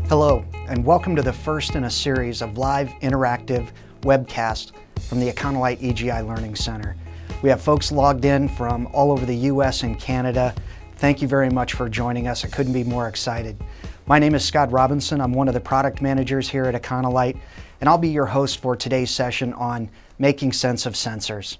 Hello, and welcome to the first in a series of live interactive webcasts from the Econolite EGI Learning Center. We have folks logged in from all over the US and Canada. Thank you very much for joining us. I couldn't be more excited. My name is Scott Robinson. I'm one of the product managers here at Econolite, and I'll be your host for today's session on making sense of sensors.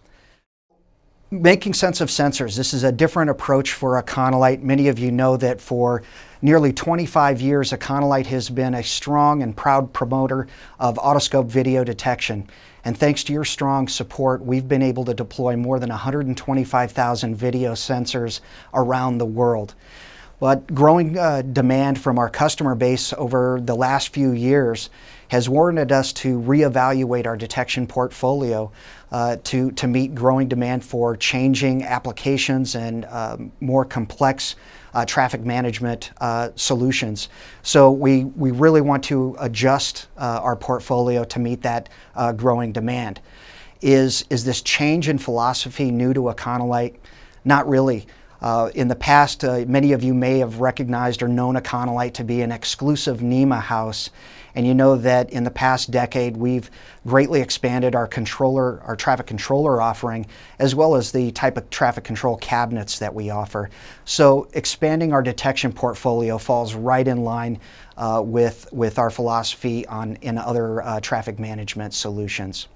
Making sense of sensors. This is a different approach for Econolite. Many of you know that for nearly 25 years, Econolite has been a strong and proud promoter of otoscope video detection. And thanks to your strong support, we've been able to deploy more than 125,000 video sensors around the world. But growing demand from our customer base over the last few years has warranted us to reevaluate our detection portfolio to meet growing demand for changing applications and more complex traffic management solutions. So we really want to adjust our portfolio to meet that growing demand. Is this change in philosophy new to Econolite? Not really. In the past, many of you may have recognized or known Econolite to be an exclusive NEMA house, and you know that in the past decade we've greatly expanded our traffic controller offering, as well as the type of traffic control cabinets that we offer. So expanding our detection portfolio falls right in line with our philosophy in other traffic management solutions.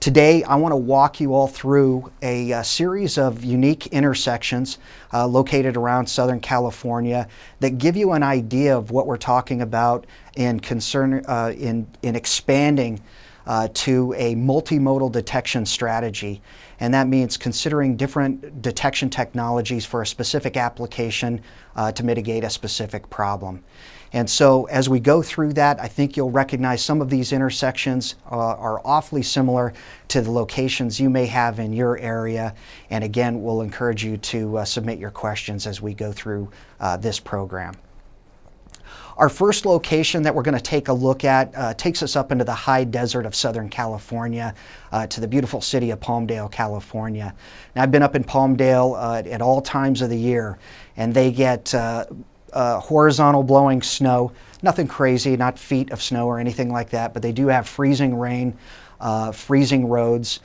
Today, I want to walk you all through a series of unique intersections located around Southern California that give you an idea of what we're talking about in expanding to a multimodal detection strategy. And that means considering different detection technologies for a specific application to mitigate a specific problem. And so as we go through that, I think you'll recognize some of these intersections are awfully similar to the locations you may have in your area. And again, we'll encourage you to submit your questions as we go through this program. Our first location that we're going to take a look at takes us up into the high desert of Southern California to the beautiful city of Palmdale, California. Now, I've been up in Palmdale at all times of the year, and they get horizontal blowing snow, nothing crazy, not feet of snow or anything like that, but they do have freezing rain, freezing roads,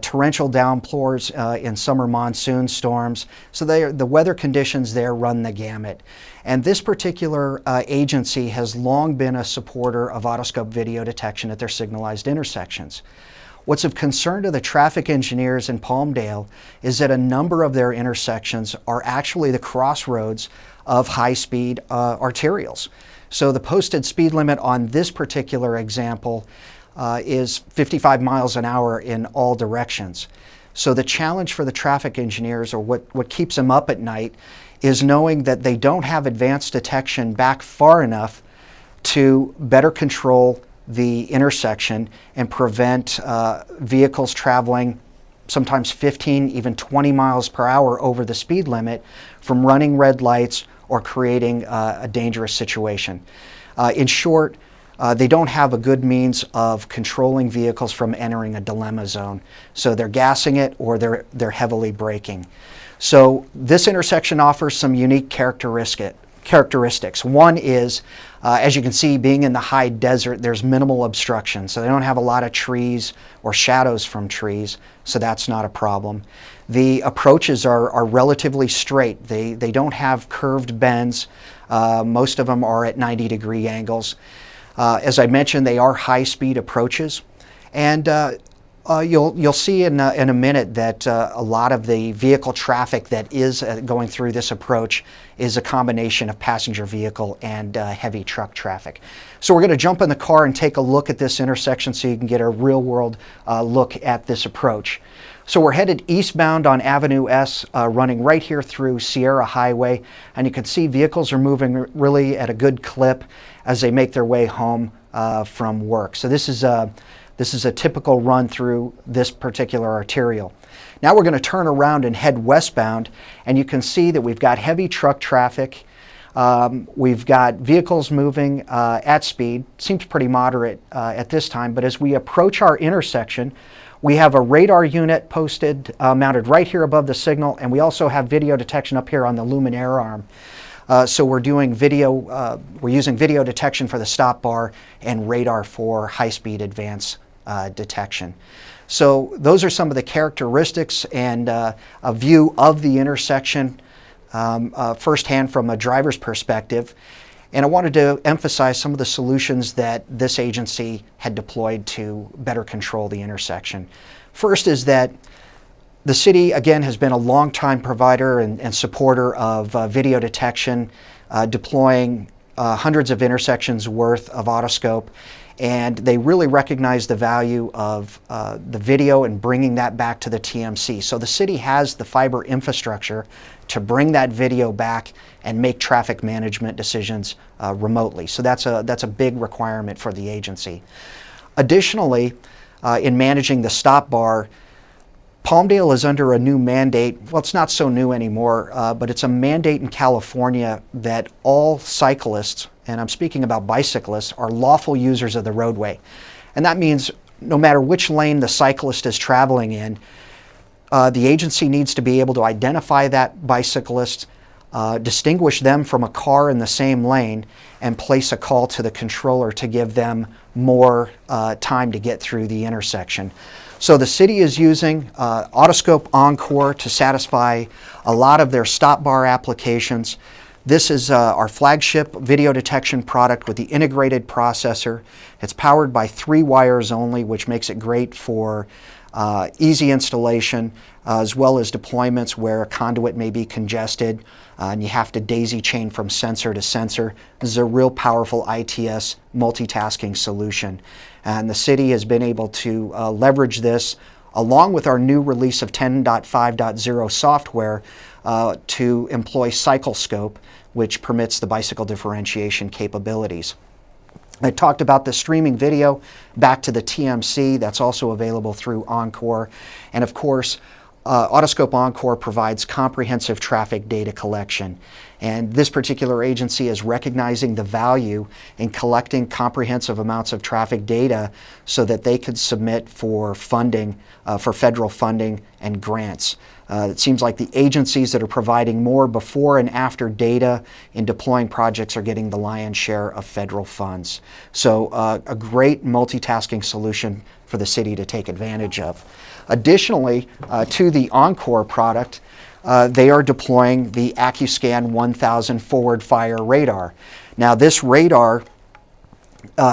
torrential downpours in summer monsoon storms. So the weather conditions there run the gamut. And this particular agency has long been a supporter of otoscope video detection at their signalized intersections. What's of concern to the traffic engineers in Palmdale is that a number of their intersections are actually the crossroads of high-speed arterials. So the posted speed limit on this particular example is 55 miles an hour in all directions. So the challenge for the traffic engineers, or what keeps them up at night, is knowing that they don't have advanced detection back far enough to better control the intersection and prevent vehicles traveling sometimes 15, even 20 miles per hour over the speed limit from running red lights or creating a dangerous situation. In short, they don't have a good means of controlling vehicles from entering a dilemma zone. So they're gassing it or they're heavily braking. So this intersection offers some unique characteristics. One is, as you can see, being in the high desert, there's minimal obstruction. So they don't have a lot of trees or shadows from trees, so that's not a problem. The approaches are relatively straight. They don't have curved bends. Most of them are at 90-degree angles. As I mentioned, they are high-speed approaches. And you'll see in a minute that a lot of the vehicle traffic that is going through this approach is a combination of passenger vehicle and heavy truck traffic. So we're going to jump in the car and take a look at this intersection so you can get a real-world look at this approach. So we're headed eastbound on Avenue S, running right here through Sierra Highway, and you can see vehicles are moving really at a good clip as they make their way home from work. So this is a typical run through this particular arterial. Now we're going to turn around and head westbound, and you can see that we've got heavy truck traffic. We've got vehicles moving at speed. Seems pretty moderate at this time, but as we approach our intersection, we have a radar unit posted, mounted right here above the signal, and we also have video detection up here on the luminaire arm. So we're doing we're using video detection for the stop bar and radar for high-speed advance detection. So those are some of the characteristics and a view of the intersection firsthand from a driver's perspective. And I wanted to emphasize some of the solutions that this agency had deployed to better control the intersection. First is that the city, again, has been a long-time provider and supporter of video detection, deploying hundreds of intersections worth of Autoscope, and they really recognize the value of the video and bringing that back to the TMC. So the city has the fiber infrastructure to bring that video back and make traffic management decisions remotely. So that's a big requirement for the agency. Additionally, in managing the stop bar, Palmdale is under a new mandate. Well, it's not so new anymore, but it's a mandate in California that all cyclists, and I'm speaking about bicyclists, are lawful users of the roadway. And that means no matter which lane the cyclist is traveling in, the agency needs to be able to identify that bicyclist, distinguish them from a car in the same lane, and place a call to the controller to give them more time to get through the intersection. So the city is using Autoscope Encore to satisfy a lot of their stop bar applications. This is our flagship video detection product with the integrated processor. It's powered by 3 wires only, which makes it great for easy installation, as well as deployments where a conduit may be congested and you have to daisy chain from sensor to sensor. This is a real powerful ITS multitasking solution. And the city has been able to leverage this along with our new release of 10.5.0 software to employ CycleScope, which permits the bicycle differentiation capabilities. I talked about the streaming video back to the TMC. That's also available through Encore. And of course, Autoscope Encore provides comprehensive traffic data collection. And this particular agency is recognizing the value in collecting comprehensive amounts of traffic data so that they could submit for funding, for federal funding and grants. It seems like the agencies that are providing more before and after data in deploying projects are getting the lion's share of federal funds. So a great multitasking solution for the city to take advantage of. Additionally, to the Encore product, they are deploying the AccuScan 1000 forward fire radar. Now this radar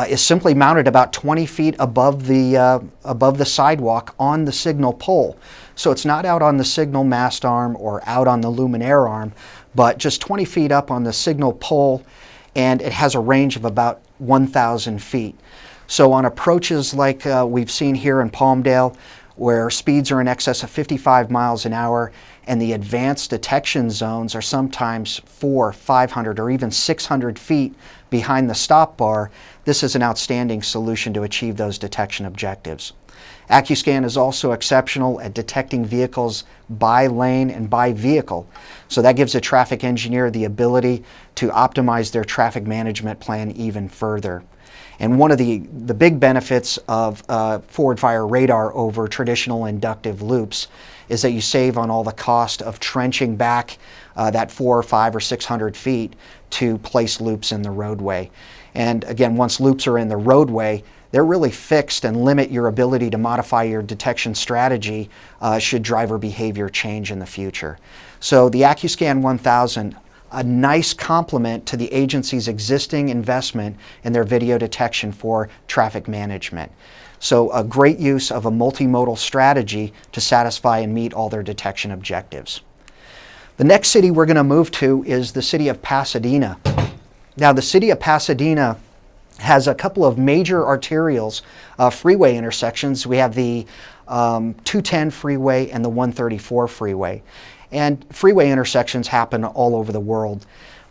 is simply mounted about 20 feet above the sidewalk on the signal pole. So it's not out on the signal mast arm or out on the luminaire arm, but just 20 feet up on the signal pole, and it has a range of about 1,000 feet. So on approaches like we've seen here in Palmdale, where speeds are in excess of 55 miles an hour, and the advanced detection zones are sometimes 400, 500, or even 600 feet behind the stop bar, this is an outstanding solution to achieve those detection objectives. AccuScan is also exceptional at detecting vehicles by lane and by vehicle. So that gives a traffic engineer the ability to optimize their traffic management plan even further. And one of the big benefits of forward fire radar over traditional inductive loops is that you save on all the cost of trenching back that 400 or 500 or 600 feet to place loops in the roadway. And again, once loops are in the roadway, they're really fixed and limit your ability to modify your detection strategy should driver behavior change in the future. So the AccuScan 1000, a nice complement to the agency's existing investment in their video detection for traffic management. So a great use of a multimodal strategy to satisfy and meet all their detection objectives. The next city we're going to move to is the city of Pasadena. Now the city of Pasadena has a couple of major arterials, freeway intersections. We have the 210 freeway and the 134 freeway. And freeway intersections happen all over the world.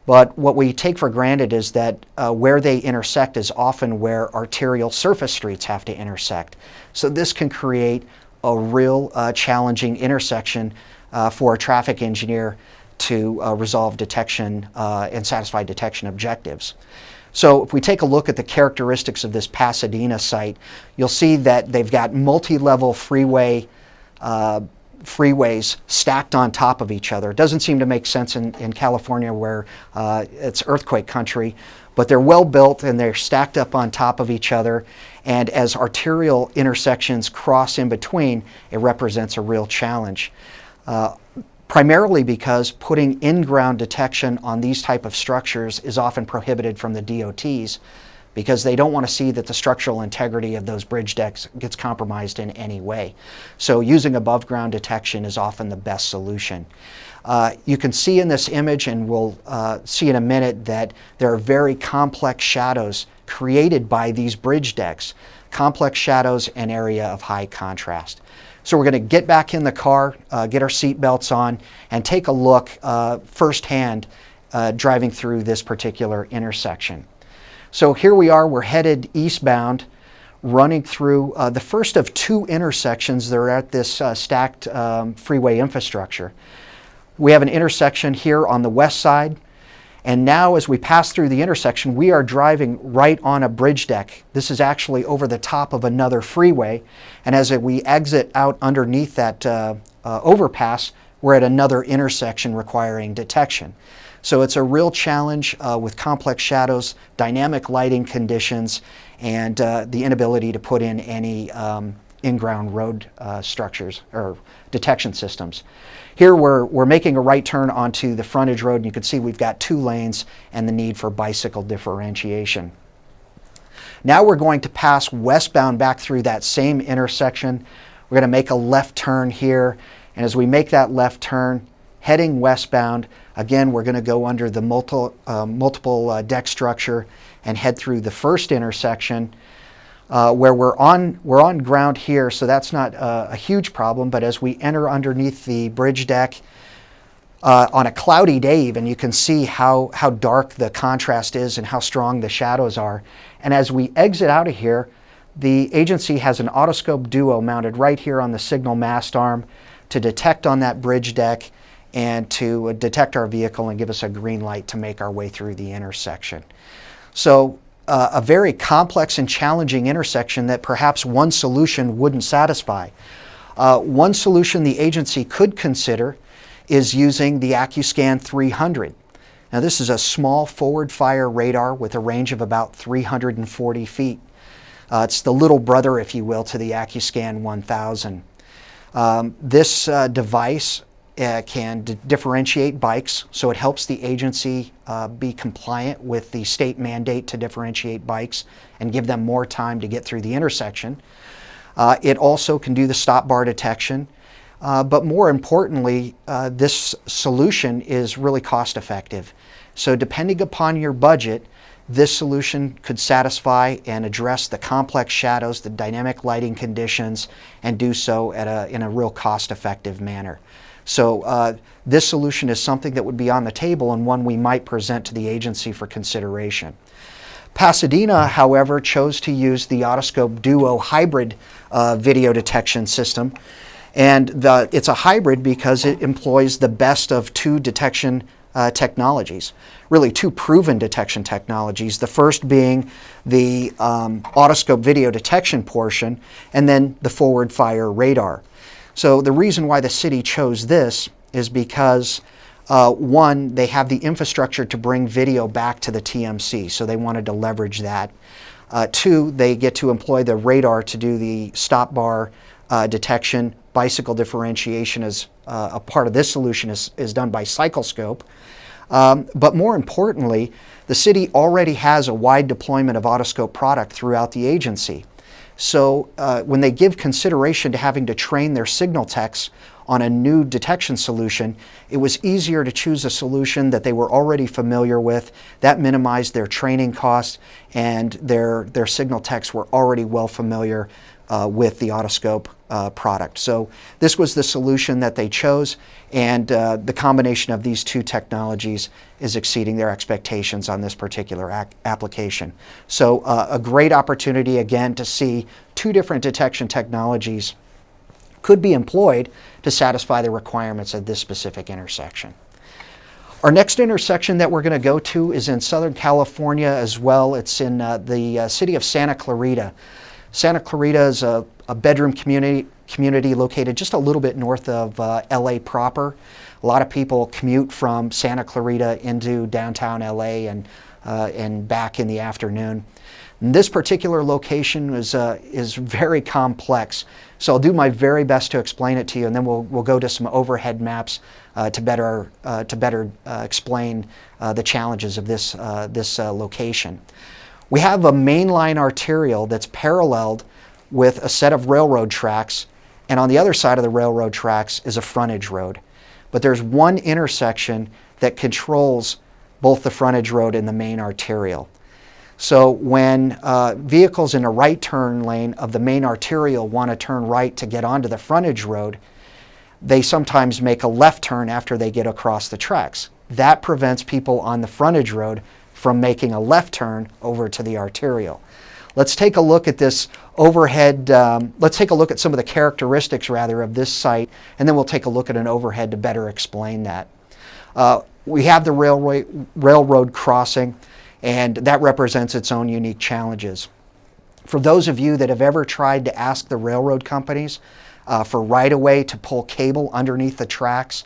But what we take for granted is that where they intersect is often where arterial surface streets have to intersect. So this can create a real challenging intersection for a traffic engineer to resolve detection and satisfy detection objectives. So if we take a look at the characteristics of this Pasadena site, you'll see that they've got multi-level freeway freeways stacked on top of each other. It doesn't seem to make sense in California where it's earthquake country, but they're well built and they're stacked up on top of each other. And as arterial intersections cross in between, it represents a real challenge. Primarily because putting in-ground detection on these type of structures is often prohibited from the DOTs, because they don't want to see that the structural integrity of those bridge decks gets compromised in any way. So using above ground detection is often the best solution. You can see in this image, and we'll see in a minute, that there are very complex shadows created by these bridge decks, complex shadows and area of high contrast. So we're going to get back in the car, get our seat belts on, and take a look firsthand driving through this particular intersection. So here we are, we're headed eastbound, running through the first of two intersections that are at this stacked freeway infrastructure. We have an intersection here on the west side, and now as we pass through the intersection, we are driving right on a bridge deck. This is actually over the top of another freeway, and as we exit out underneath that overpass, we're at another intersection requiring detection. So it's a real challenge with complex shadows, dynamic lighting conditions, and the inability to put in any in-ground road structures or detection systems. Here we're making a right turn onto the frontage road, and you can see we've got 2 lanes and the need for bicycle differentiation. Now we're going to pass westbound back through that same intersection. We're going to make a left turn here, and as we make that left turn, heading westbound, again, we're going to go under the multiple deck structure and head through the first intersection where we're on ground here, so that's not a huge problem. But as we enter underneath the bridge deck on a cloudy day, even, you can see how dark the contrast is and how strong the shadows are. And as we exit out of here, the agency has an autoscope duo mounted right here on the signal mast arm to detect on that bridge deck and to detect our vehicle and give us a green light to make our way through the intersection. So a very complex and challenging intersection that perhaps one solution wouldn't satisfy. One solution the agency could consider is using the AccuScan 300. Now this is a small forward fire radar with a range of about 340 feet. It's the little brother, if you will, to the AccuScan 1000. This device can differentiate bikes, so it helps the agency be compliant with the state mandate to differentiate bikes and give them more time to get through the intersection. It also can do the stop bar detection, but more importantly, this solution is really cost effective. So depending upon your budget, this solution could satisfy and address the complex shadows, the dynamic lighting conditions, and do so in a real cost-effective manner. So this solution is something that would be on the table and one we might present to the agency for consideration. Pasadena, however, chose to use the Autoscope Duo hybrid video detection system. And it's a hybrid because it employs the best of 2 detection technologies, really 2 proven detection technologies, the first being the autoscope video detection portion, and then the forward fire radar. So the reason why the city chose this is because one, they have the infrastructure to bring video back to the TMC, so they wanted to leverage that. 2, they get to employ the radar to do the stop bar detection. Bicycle differentiation is a part of this solution is done by Cyclescope. But more importantly, the city already has a wide deployment of Autoscope product throughout the agency. So when they give consideration to having to train their signal techs on a new detection solution, it was easier to choose a solution that they were already familiar with. That minimized their training costs, and their signal techs were already well familiar with the Autoscope product. So this was the solution that they chose, and the combination of these 2 technologies is exceeding their expectations on this particular application. So a great opportunity again to see 2 different detection technologies could be employed to satisfy the requirements of this specific intersection. Our next intersection that we're going to go to is in Southern California as well. It's in the city of Santa Clarita. Santa Clarita is a bedroom community community located just a little bit north of LA proper. A lot of people commute from Santa Clarita into downtown LA and back in the afternoon. And this particular location is very complex, so I'll do my very best to explain it to you, and then we'll go to some overhead maps to better explain the challenges of this location. We have a mainline arterial that's paralleled with a set of railroad tracks, and on the other side of the railroad tracks is a frontage road. But there's one intersection that controls both the frontage road and the main arterial. So when vehicles in a right turn lane of the main arterial want to turn right to get onto the frontage road, they sometimes make a left turn after they get across the tracks. That prevents people on the frontage road from making a left turn over to the arterial. Let's take a look at this overhead, let's take a look at some of the characteristics rather of this site, and then we'll take a look at an overhead to better explain that. We have the railroad crossing, and that represents its own unique challenges. For those of you that have ever tried to ask the railroad companies for right-of-way to pull cable underneath the tracks,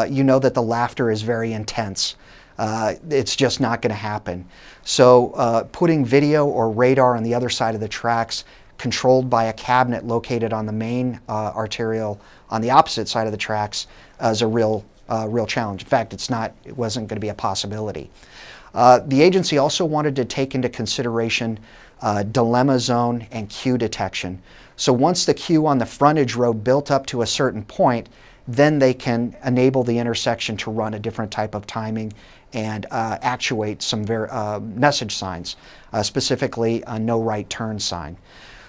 you know that the laughter is very intense. It's just not going to happen. So putting video or radar on the other side of the tracks controlled by a cabinet located on the main arterial on the opposite side of the tracks is a real challenge. In fact, it wasn't going to be a possibility. The agency also wanted to take into consideration dilemma zone and queue detection. So once the queue on the frontage road built up to a certain point, then they can enable the intersection to run a different type of timing and actuate some message signs, specifically a no right turn sign.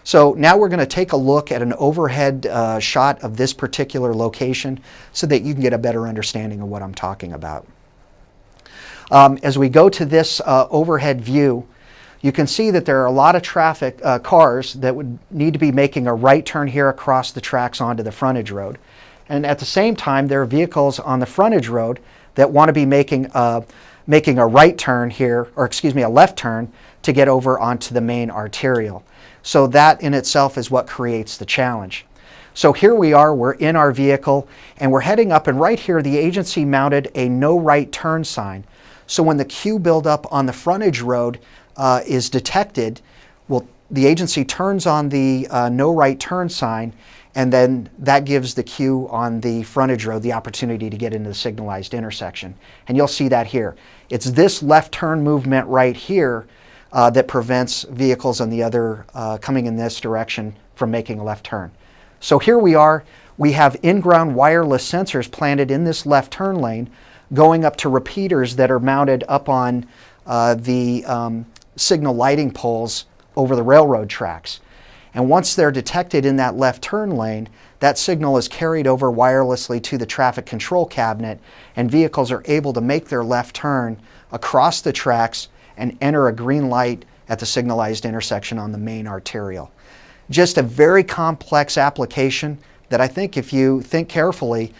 So now we're going to take a look at an overhead shot of this particular location so that you can get a better understanding of what I'm talking about. As we go to this overhead view, you can see that there are a lot of traffic, cars that would need to be making a right turn here across the tracks onto the frontage road. And at the same time, there are vehicles on the frontage road that want to be making a right turn here, or excuse me, a left turn to get over onto the main arterial. So that in itself is what creates the challenge. So here we are, we're in our vehicle, and we're heading up, and right here the agency mounted a no right turn sign. So when the queue buildup on the frontage road is detected, the agency turns on the no right turn sign, and then that gives the queue on the frontage road the opportunity to get into the signalized intersection. And you'll see that here. It's this left turn movement right here that prevents vehicles on the other coming in this direction from making a left turn. So here we are. We have in-ground wireless sensors planted in this left turn lane going up to repeaters that are mounted up on the signal lighting poles over the railroad tracks. And once they're detected in that left turn lane, that signal is carried over wirelessly to the traffic control cabinet, and vehicles are able to make their left turn across the tracks and enter a green light at the signalized intersection on the main arterial. Just a very complex application that I think if you think carefully,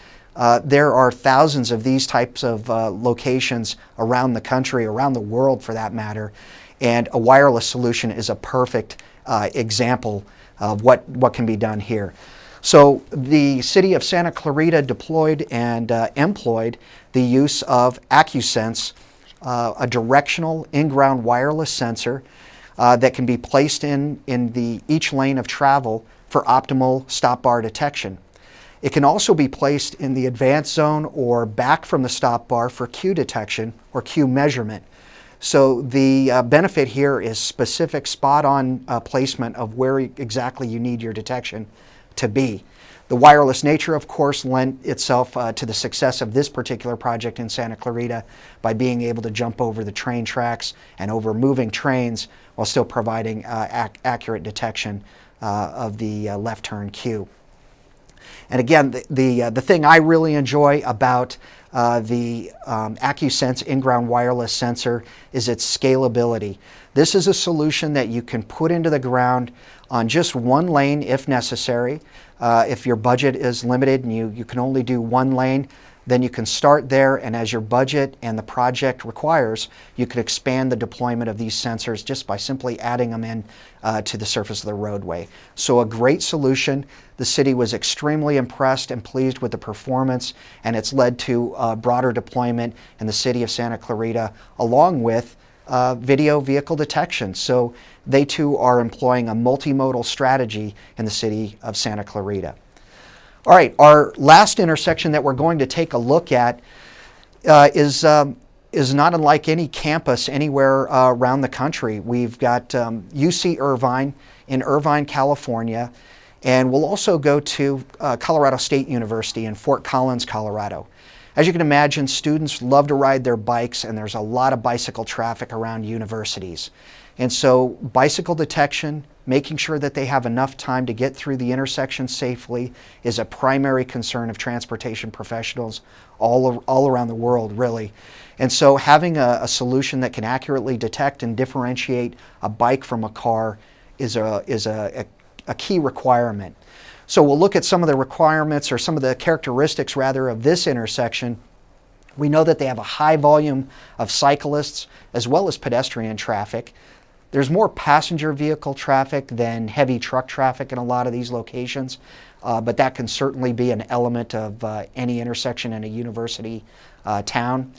there are thousands of these types of locations around the country, around the world for that matter, and a wireless solution is a perfect example of what can be done here. So the city of Santa Clarita deployed and employed the use of AccuSense, a directional in-ground wireless sensor that can be placed in each lane of travel for optimal stop bar detection. It can also be placed in the advanced zone or back from the stop bar for queue detection or queue measurement. So the benefit here is specific spot-on placement of where exactly you need your detection to be. The wireless nature, of course, lent itself to the success of this particular project in Santa Clarita by being able to jump over the train tracks and over moving trains while still providing accurate detection of the left turn queue. And again, the thing I really enjoy about the AccuSense in-ground wireless sensor is its scalability. This is a solution that you can put into the ground on just one lane if necessary. If your budget is limited and you can only do one lane, then you can start there, and as your budget and the project requires, you can expand the deployment of these sensors just by simply adding them in to the surface of the roadway. So a great solution. The city was extremely impressed and pleased with the performance, and it's led to broader deployment in the city of Santa Clarita, along with video vehicle detection. So they too are employing a multimodal strategy in the city of Santa Clarita. All right, our last intersection that we're going to take a look at is not unlike any campus anywhere around the country. We've got UC Irvine in Irvine, California, and we'll also go to Colorado State University in Fort Collins, Colorado. As you can imagine, students love to ride their bikes, and there's a lot of bicycle traffic around universities. And so bicycle detection, making sure that they have enough time to get through the intersection safely, is a primary concern of transportation professionals all around the world, really. And so having a solution that can accurately detect and differentiate a bike from a car is a key requirement. So we'll look at some of the requirements, or some of the characteristics rather, of this intersection. We know that they have a high volume of cyclists as well as pedestrian traffic. There's more passenger vehicle traffic than heavy truck traffic in a lot of these locations, but that can certainly be an element of any intersection in a university town.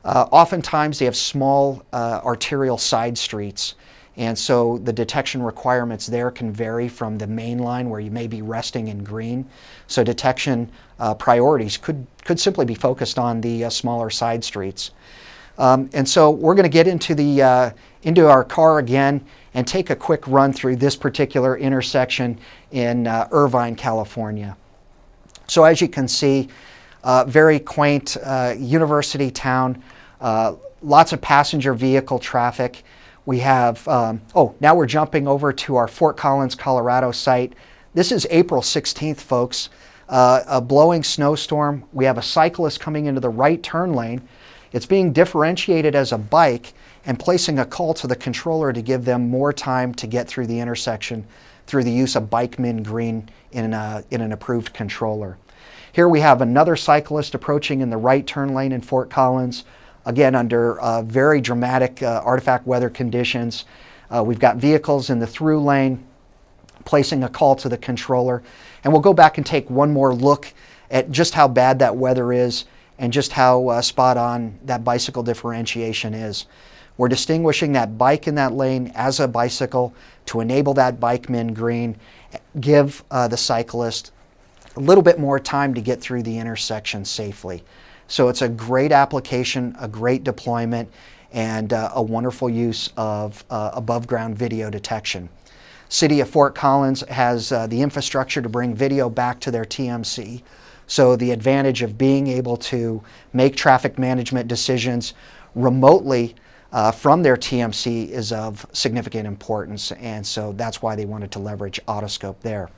Oftentimes they have small arterial side streets, and so the detection requirements there can vary from the main line, where you may be resting in green. So detection priorities could simply be focused on the smaller side streets. And so we're going to get into our car again and take a quick run through this particular intersection in Irvine, California. So as you can see, very quaint university town, lots of passenger vehicle traffic. We have, now we're jumping over to our Fort Collins, Colorado site. This is April 16th, folks. A blowing snowstorm. We have a cyclist coming into the right turn lane. It's being differentiated as a bike and placing a call to the controller to give them more time to get through the intersection through the use of bike min green in an approved controller. Here we have another cyclist approaching in the right turn lane in Fort Collins, again under very dramatic artifact weather conditions. We've got vehicles in the through lane placing a call to the controller. And we'll go back and take one more look at just how bad that weather is and just how spot on that bicycle differentiation is. We're distinguishing that bike in that lane as a bicycle to enable that bike min green, give the cyclist a little bit more time to get through the intersection safely. So it's a great application, a great deployment, and a wonderful use of above ground video detection. City of Fort Collins has the infrastructure to bring video back to their TMC. So the advantage of being able to make traffic management decisions remotely from their TMC is of significant importance, and so that's why they wanted to leverage Autoscope there.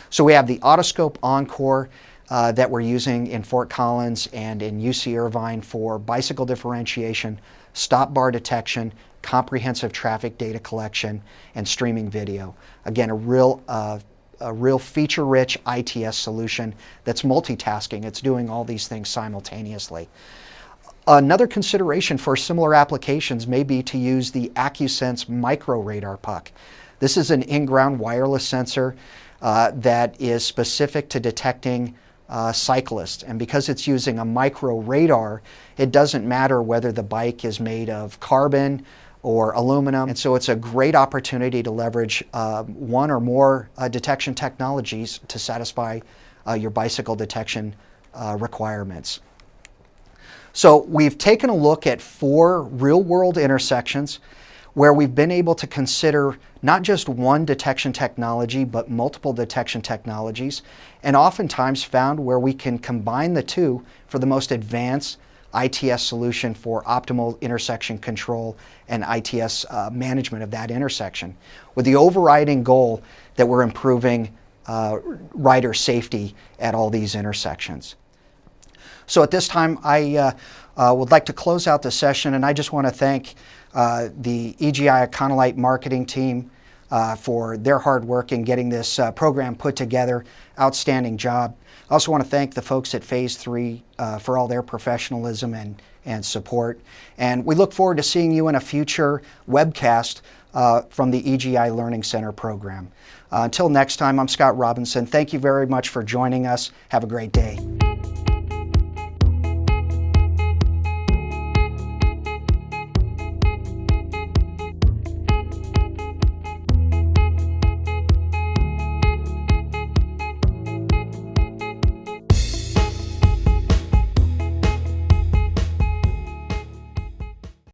So we have the Autoscope Encore that we're using in Fort Collins and in UC Irvine for bicycle differentiation, stop bar detection, comprehensive traffic data collection, and streaming video. Again, a real feature-rich ITS solution that's multitasking. It's doing all these things simultaneously. Another consideration for similar applications may be to use the AccuSense micro radar puck. This is an in-ground wireless sensor that is specific to detecting cyclists, and because it's using a micro radar, it doesn't matter whether the bike is made of carbon or aluminum, and so it's a great opportunity to leverage one or more detection technologies to satisfy your bicycle detection requirements. So we've taken a look at 4 real-world intersections where we've been able to consider not just one detection technology, but multiple detection technologies, and oftentimes found where we can combine the two for the most advanced ITS solution for optimal intersection control and ITS management of that intersection, with the overriding goal that we're improving rider safety at all these intersections. So at this time, I would like to close out the session, and I just want to thank the EGI Econolite marketing team, for their hard work in getting this program put together. Outstanding job. I also want to thank the folks at Phase 3 for all their professionalism and support. And we look forward to seeing you in a future webcast from the EGI Learning Center program. Until next time, I'm Scott Robinson. Thank you very much for joining us. Have a great day.